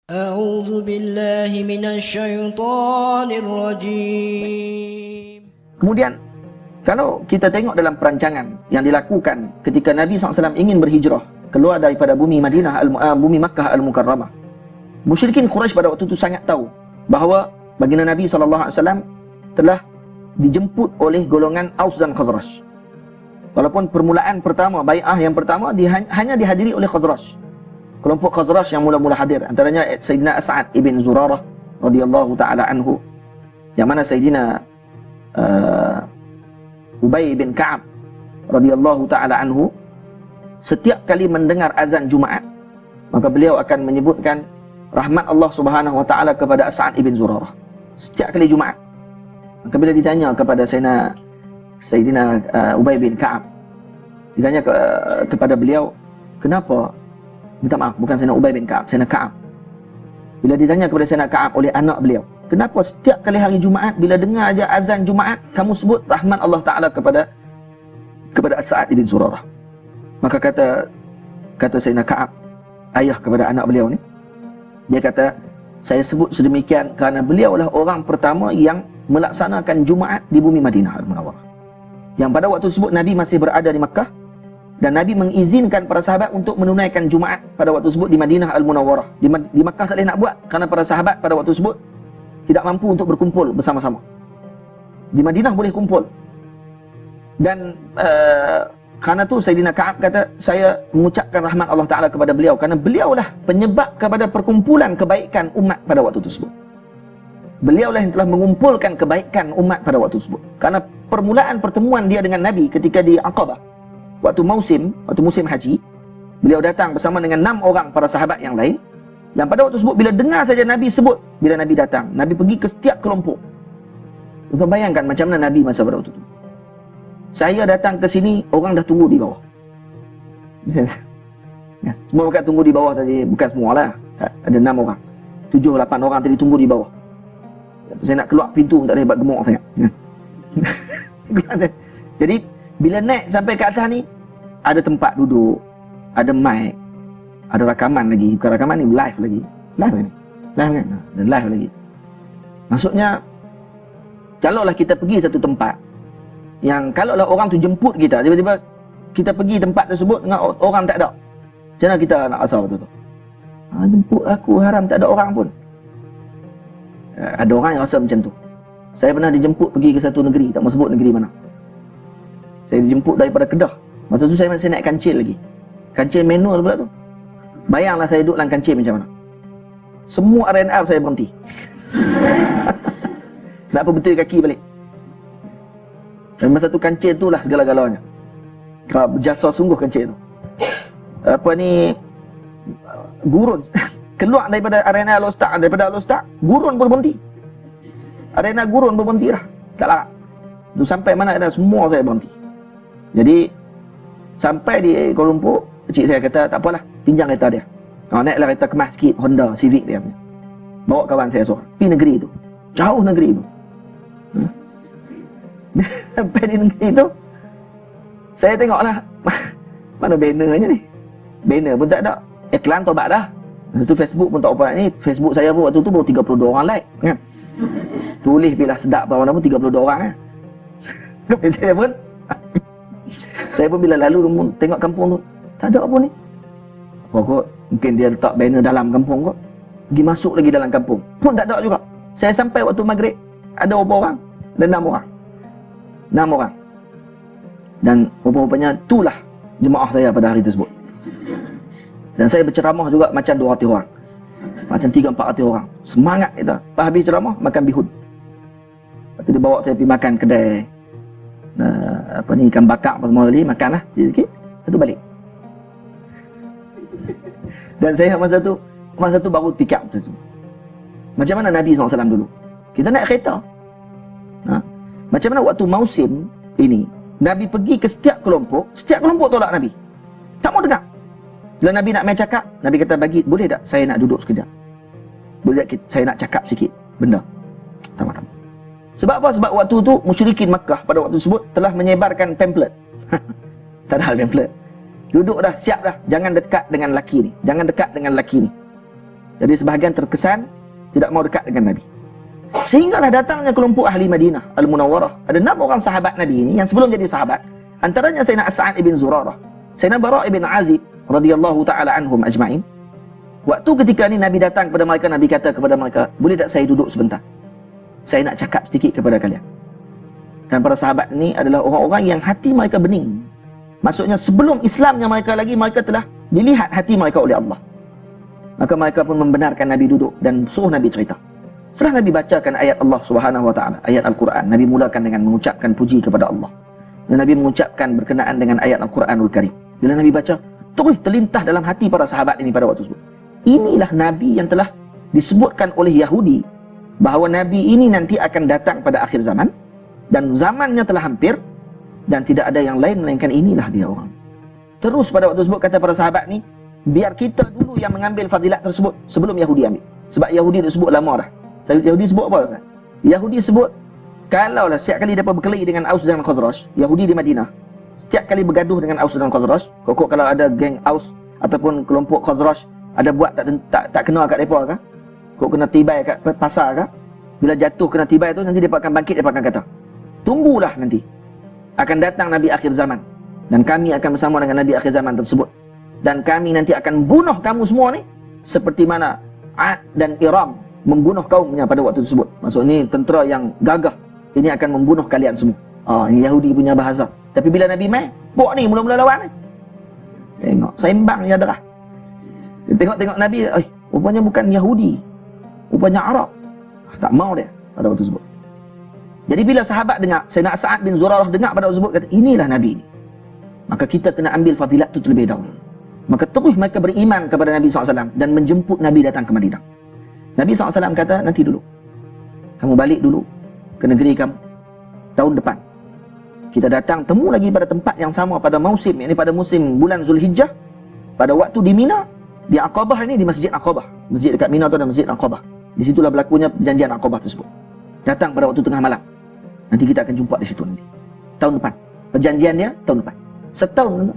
أعوذ بالله من الشيطان الرجيم. Kemudian kalau kita tengok dalam perancangan yang dilakukan ketika Nabi SAW ingin berhijrah keluar daripada bumi bumi Makkah Al-Mukarramah, musyrikin Quraisy pada waktu itu sangat tahu bahawa baginda Nabi SAW telah dijemput oleh golongan Aus dan Khazraj. Walaupun permulaan pertama, bai'ah yang pertama hanya dihadiri oleh Khazraj, kelompok Khazraj yang mula-mula hadir, antaranya Sayyidina As'ad ibn Zurarah radhiyallahu ta'ala anhu, yang mana Sayyidina Ubay bin Ka'ab radhiyallahu ta'ala anhu setiap kali mendengar azan Jumaat, maka beliau akan menyebutkan rahmat Allah Subhanahu wa taala kepada As'ad ibn Zurarah setiap kali Jumaat. Maka bila ditanya kepada Sayyidina Ubay bin Ka'ab, ditanya kepada beliau, kenapa, minta maaf, bukan Sayyidina Ubay bin Ka'ab, Sayyidina Ka'ab. Bila ditanya kepada Sayyidina Ka'ab oleh anak beliau, kenapa setiap kali hari Jumaat bila dengar aja azan Jumaat kamu sebut rahmat Allah Ta'ala kepada As'ad ibn Zurarah? Maka kata Sayyidina Ka'ab, ayah kepada anak beliau ni, dia kata, saya sebut sedemikian kerana beliau adalah orang pertama yang melaksanakan Jumaat di bumi Madinah Al-Munawwarah, yang pada waktu tersebut Nabi masih berada di Makkah, dan Nabi mengizinkan para sahabat untuk menunaikan Jumaat pada waktu tersebut di Madinah Al-Munawwarah. Di Makkah tak boleh nak buat kerana para sahabat pada waktu tersebut tidak mampu untuk berkumpul bersama-sama. Di Madinah boleh kumpul. Dan kerana tu Sayyidina Ka'ab kata, saya mengucapkan rahmat Allah Ta'ala kepada beliau kerana beliaulah penyebab kepada perkumpulan kebaikan umat pada waktu tersebut. Beliaulah yang telah mengumpulkan kebaikan umat pada waktu tersebut. Kerana permulaan pertemuan dia dengan Nabi ketika di Aqabah, waktu musim haji, beliau datang bersama dengan 6 orang para sahabat yang lain, yang pada waktu tersebut bila dengar saja Nabi sebut, bila Nabi datang, Nabi pergi ke setiap kelompok. Tuan bayangkan macam mana Nabi masa pada waktu itu. Saya datang ke sini, orang dah tunggu di bawah. Ya, semua mereka tunggu di bawah tadi, bukan semua lah, ada 6 orang, 7-8 orang tadi tunggu di bawah. Saya nak keluar pintu tak boleh, hebat gemuk sangat. Jadi bila naik sampai ke atas ni, ada tempat duduk, ada mic, ada rakaman lagi. Bukan rakaman ni, live lagi. Live kan? Live kan? Dan live lagi. Maksudnya, kalaulah kita pergi satu tempat yang kalaulah orang tu jemput kita, tiba-tiba kita pergi tempat tersebut dengan orang tak ada, macam mana kita nak rasa betul tu? Jemput aku haram, tak ada orang pun. Ada orang yang rasa macam tu. Saya pernah dijemput pergi ke satu negeri, tak mau sebut negeri mana. Saya dijemput daripada Kedah. Masa tu saya masih naik kancil lagi. Kancil manual pula tu. Bayanglah saya duduk dalam kancil macam mana. Semua RNR saya berhenti. Nak perbetul kaki balik. Dan masa tu kancil tu lah segala-galanya. Berjasa sungguh kancil tu. Gurun. Keluar daripada arena Al-Ustaz, gurun pun berhenti. Arena gurun pun berhenti lah. Tak larat. Tu sampai mana ada semua saya berhenti. Jadi sampai di Kuala Lumpur, cik saya kata tak apalah, pinjam kereta dia. Naiklah kereta kemas sikit, Honda Civic dia punya. Bawa kawan saya seorang pergi negeri itu. Jauh negeri itu. Sampai di negeri itu, saya tengoklah mana bannernya ni. Banner pun tak ada. Iklan tobat dah. Satu Facebook pun tak apa ni. Facebook saya pun waktu tu baru 32 orang like kan. Tulis bila sedap tahu pun 32 orang kan. Saya pun bila lalu tengok kampung tu, tak ada apa ni. Apa kot, mungkin dia letak banner dalam kampung kot. Pergi masuk lagi dalam kampung, pun tak ada juga. Saya sampai waktu maghrib, ada berapa orang? Ada 6 orang. 6 orang. Dan rupa-rupanya itulah jemaah saya pada hari tersebut. Dan saya berceramah juga macam 200 orang. Macam 300-400 orang. Semangat kita. Lepas habis ceramah, makan bihun. Lepas tu dia bawa saya pergi makan kedai ikan bakar apa semua tadi, makanlah sikit, lepas tu balik. Dan saya masa tu baru pick up tu. Macam mana Nabi SAW dulu? Kita naik kereta. Macam mana waktu musim ini, Nabi pergi ke setiap kelompok tolak Nabi. Tak mau dengar. Bila Nabi nak main cakap, Nabi kata, boleh tak saya nak duduk sekejap? Boleh tak saya nak cakap sikit benda? Tama-tama. Sebab apa? Sebab waktu tu musyrikin Makkah pada waktu tersebut telah menyebarkan pamphlet. Tak ada pamphlet. Duduk dah, siap dah. Jangan dekat dengan laki ni. Jangan dekat dengan laki ni. Jadi sebahagian terkesan tidak mau dekat dengan Nabi. Sehinggalah datangnya kelompok ahli Madinah Al-Munawwarah. Ada 6 orang sahabat Nabi ini yang sebelum jadi sahabat. Antaranya Sayyidina Sa'ad ibn Zurarah, Sayyidina Bara' ibn Azib radhiyallahu taala anhum ajma'in. Waktu ketika ni Nabi datang kepada mereka, Nabi kata kepada mereka, boleh tak saya duduk sebentar? Saya nak cakap sedikit kepada kalian. Dan para sahabat ni adalah orang-orang yang hati mereka bening. Maksudnya sebelum Islamnya mereka lagi, mereka telah dilihat hati mereka oleh Allah. Maka mereka pun membenarkan Nabi duduk dan suruh Nabi cerita. Setelah Nabi bacakan ayat Allah Subhanahu wa taala, ayat Al-Quran, Nabi mulakan dengan mengucapkan puji kepada Allah. Dan Nabi mengucapkan berkenaan dengan ayat Al-Quranul Karim. Bila Nabi baca, terus terlintas dalam hati para sahabat ini pada waktu tersebut. Inilah Nabi yang telah disebutkan oleh Yahudi bahawa Nabi ini nanti akan datang pada akhir zaman dan zamannya telah hampir dan tidak ada yang lain melainkan inilah dia orang. Terus pada waktu tersebut kata para sahabat ni, biar kita dulu yang mengambil fadilat tersebut sebelum Yahudi ambil. Sebab Yahudi disebut lama dah. Yahudi sebut apa? Yahudi sebut, kalaulah setiap kali mereka berkelahi dengan Aus dan Khazraj, Yahudi di Madinah, setiap kali bergaduh dengan Aus dan Khazraj, kok kalau ada geng Aus ataupun kelompok Khazraj ada buat tak kena kat mereka kan? Kok kena tibai kat pasar kan? Bila jatuh kena tibai tu, nanti mereka akan bangkit, mereka akan kata, tunggulah nanti akan datang Nabi akhir zaman dan kami akan bersama dengan Nabi akhir zaman tersebut dan kami nanti akan bunuh kamu semua ni seperti mana Ad dan Iram membunuh kaumnya pada waktu tersebut. Maksud ni tentera yang gagah ini akan membunuh kalian semua. Ini Yahudi punya bahasa. Tapi bila Nabi mai, pok ni mula-mula lawan ni. Tengok seimbang dia darah. Tengok Nabi, rupanya bukan Yahudi, rupanya Arab. Tak mau dia pada waktu tersebut. Jadi bila sahabat dengar, Sayyidina Sa'ad bin Zurarah dengar pada waktu tersebut, kata inilah Nabi ini, maka kita kena ambil fadilat itu terlebih dahulu. Maka terus mereka beriman kepada Nabi SAW dan menjemput Nabi datang ke Madinah. Nabi SAW kata, nanti dulu, kamu balik dulu ke negeri kamu tahun depan. Kita datang temu lagi pada tempat yang sama pada musim, yakni pada musim bulan Zulhijjah, pada waktu di Mina, di Aqabah ini, di Masjid Aqabah. Masjid dekat Mina tu ada Masjid Aqabah. Di situlah berlakunya perjanjian Aqabah tersebut. Datang pada waktu tengah malam. Nanti kita akan jumpa di situ nanti. Tahun depan. Perjanjian dia tahun depan. Setahun.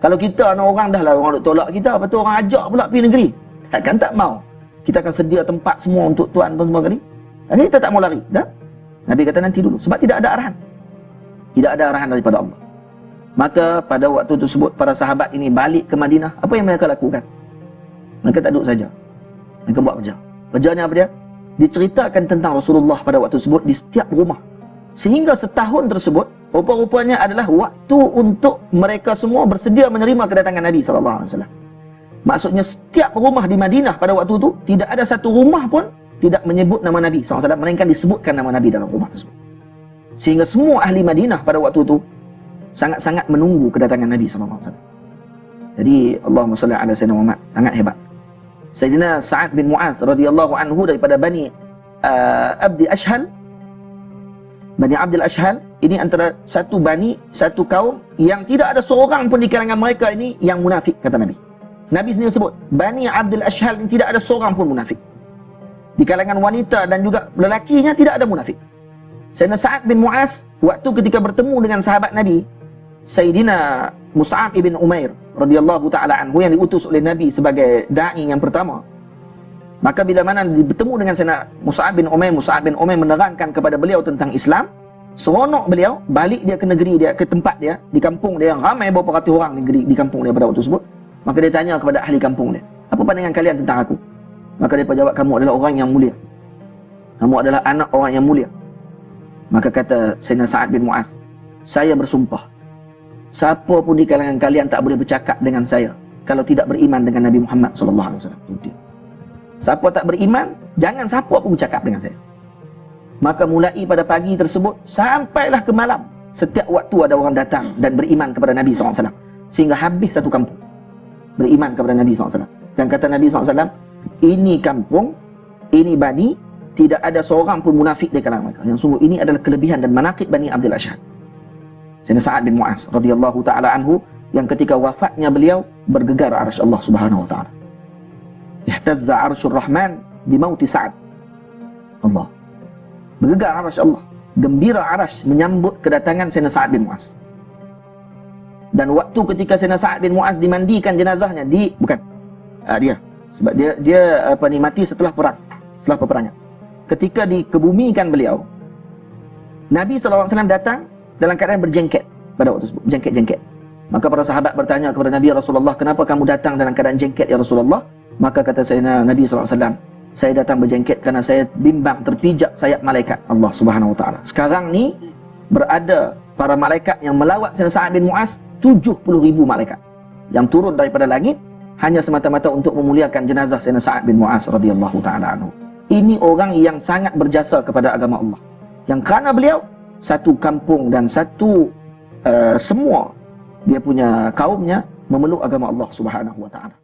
Kalau kita orang dah lah orang nak tolak kita, apa tu orang ajak pula pergi negeri. Takkan tak mau. Kita akan sedia tempat semua untuk tuan pun semua kali. Dan kita tak mau lari. Dah? Nabi kata nanti dulu. Sebab tidak ada arahan. Tidak ada arahan daripada Allah. Maka pada waktu tersebut para sahabat ini balik ke Madinah. Apa yang mereka lakukan? Mereka tak duduk saja. Mereka buat kerja. Kerjanya apa dia? Diceritakan tentang Rasulullah pada waktu tersebut di setiap rumah. Sehingga setahun tersebut, rupa-rupanya adalah waktu untuk mereka semua bersedia menerima kedatangan Nabi SAW. Maksudnya setiap rumah di Madinah pada waktu itu, tidak ada satu rumah pun tidak menyebut nama Nabi SAW, melainkan disebutkan nama Nabi dalam rumah tersebut. Sehingga semua ahli Madinah pada waktu itu sangat-sangat menunggu kedatangan Nabi SAW. Jadi Allahumma salli ala Sayyidina Muhammad, sangat hebat. Sayyidina Sa'ad bin Mu'az radhiyallahu anhu daripada Bani Abdi Ashhal. Bani Abdul Ashhal ini antara satu bani, satu kaum yang tidak ada seorang pun di kalangan mereka ini yang munafik, kata Nabi. Nabi sendiri sebut, Bani Abdul Ashhal ini tidak ada seorang pun munafik. Di kalangan wanita dan juga lelakinya tidak ada munafik. Sayyidina Sa'ad bin Mu'az waktu ketika bertemu dengan sahabat Nabi, Sayyidina Mus'ab ibn Umair radhiyallahu ta'ala anhu yang diutus oleh Nabi sebagai da'i yang pertama. Maka bila mana bertemu dengan Sayyidina Mus'ab bin Umair menerangkan kepada beliau tentang Islam, seronok beliau, balik dia ke negeri dia, ke tempat dia, di kampung dia yang ramai beberapa ratus orang negeri di kampung dia pada waktu tersebut. Maka dia tanya kepada ahli kampung dia, apa pandangan kalian tentang aku? Maka dia jawab, kamu adalah orang yang mulia. Kamu adalah anak orang yang mulia. Maka kata Sayyidina Sa'ad bin Mu'az, saya bersumpah, siapa pun di kalangan kalian tak boleh bercakap dengan saya kalau tidak beriman dengan Nabi Muhammad SAW. Siapa tak beriman, jangan siapa pun bercakap dengan saya. Maka mulai pada pagi tersebut sampailah ke malam, setiap waktu ada orang datang dan beriman kepada Nabi SAW. Sehingga habis satu kampung beriman kepada Nabi SAW. Dan kata Nabi SAW, ini kampung, ini bani, tidak ada seorang pun munafik di kalangan mereka. Yang sungguh ini adalah kelebihan dan manaqib Bani Abdul Ashhal. Sayyidina Sa'ad bin Mu'az radhiyallahu ta'ala anhu, yang ketika wafatnya beliau bergegar arsy Allah Subhanahu wa ta'ala. Ihtazza arsyur Rahman bi mauti Sa'ad. Allah. Bergegar arsy Allah. Gembira arsy menyambut kedatangan Sayyidina Sa'ad bin Mu'az. Dan waktu ketika Sayyidina Sa'ad bin Mu'az dimandikan jenazahnya dia Sebab dia mati setelah perang, setelah peperangan. Ketika dikebumikan beliau, Nabi SAW datang dalam keadaan berjengket pada waktu tersebut, jengket-jengket. Maka para sahabat bertanya kepada Nabi Rasulullah, kenapa kamu datang dalam keadaan jengket ya Rasulullah? Maka kata Nabi SAW, saya datang berjengket kerana saya bimbang terpijak sayap malaikat Allah Subhanahu Wa Taala. Sekarang ni berada para malaikat yang melawat Sayyidina Sa'ad bin Mu'az, 70,000 malaikat yang turun daripada langit hanya semata-mata untuk memuliakan jenazah Sayyidina Sa'ad bin Mu'az radhiyallahu taala anhu. Ini orang yang sangat berjasa kepada agama Allah. Yang kerana beliau, satu kampung dan satu semua dia punya kaumnya memeluk agama Allah Subhanahu wa taala.